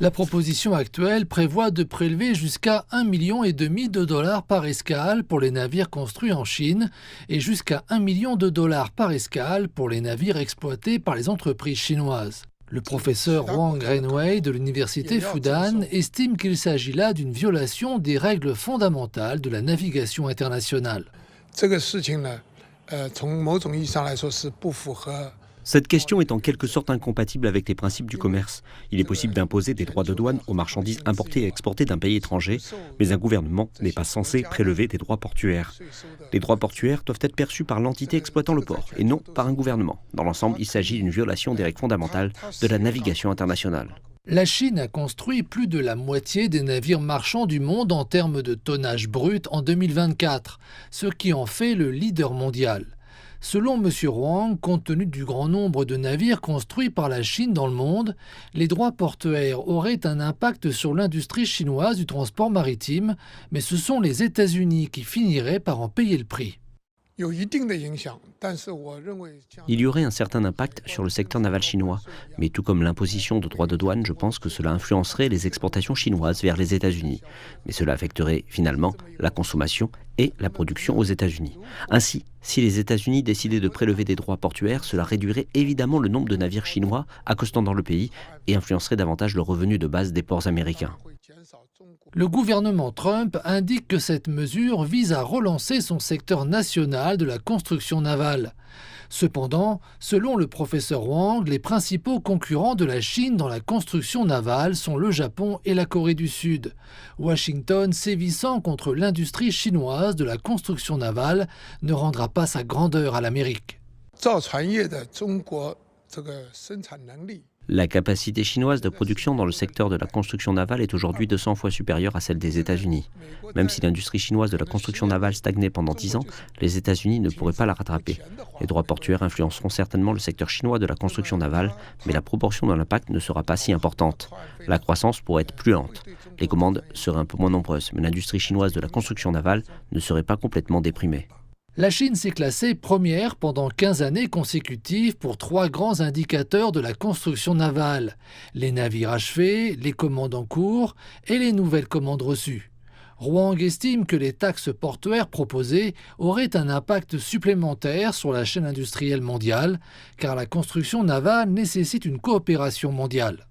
La proposition actuelle prévoit de prélever jusqu'à 1,5 million de dollars par escale pour les navires construits en Chine et jusqu'à 1 million de dollars par escale pour les navires exploités par les entreprises chinoises. Le professeur Wang Renwei de l'université Fudan estime qu'il s'agit là d'une violation des règles fondamentales de la navigation internationale. Cette question est en quelque sorte incompatible avec les principes du commerce. Il est possible d'imposer des droits de douane aux marchandises importées et exportées d'un pays étranger, mais un gouvernement n'est pas censé prélever des droits portuaires. Les droits portuaires doivent être perçus par l'entité exploitant le port, et non par un gouvernement. Dans l'ensemble, il s'agit d'une violation des règles fondamentales de la navigation internationale. La Chine a construit plus de la moitié des navires marchands du monde en termes de tonnage brut en 2024, ce qui en fait le leader mondial. Selon M. Wang, compte tenu du grand nombre de navires construits par la Chine dans le monde, les droits portuaires auraient un impact sur l'industrie chinoise du transport maritime, mais ce sont les États-Unis qui finiraient par en payer le prix. Il y aurait un certain impact sur le secteur naval chinois, mais tout comme l'imposition de droits de douane, je pense que cela influencerait les exportations chinoises vers les États-Unis. Mais cela affecterait finalement la consommation et la production aux États-Unis. Ainsi, si les États-Unis décidaient de prélever des droits portuaires, cela réduirait évidemment le nombre de navires chinois accostant dans le pays et influencerait davantage le revenu de base des ports américains. Le gouvernement Trump indique que cette mesure vise à relancer son secteur national de la construction navale. Cependant, selon le professeur Wang, les principaux concurrents de la Chine dans la construction navale sont le Japon et la Corée du Sud. Washington, sévissant contre l'industrie chinoise de la construction navale, ne rendra pas sa grandeur à l'Amérique. La capacité chinoise de production dans le secteur de la construction navale est aujourd'hui 200 fois supérieure à celle des États-Unis. Même si l'industrie chinoise de la construction navale stagnait pendant 10 ans, les États-Unis ne pourraient pas la rattraper. Les droits portuaires influenceront certainement le secteur chinois de la construction navale, mais la proportion de l'impact ne sera pas si importante. La croissance pourrait être plus lente. Les commandes seraient un peu moins nombreuses, mais l'industrie chinoise de la construction navale ne serait pas complètement déprimée. La Chine s'est classée première pendant 15 années consécutives pour 3 grands indicateurs de la construction navale: les navires achevés, les commandes en cours et les nouvelles commandes reçues. Wang estime que les taxes portuaires proposées auraient un impact supplémentaire sur la chaîne industrielle mondiale, car la construction navale nécessite une coopération mondiale.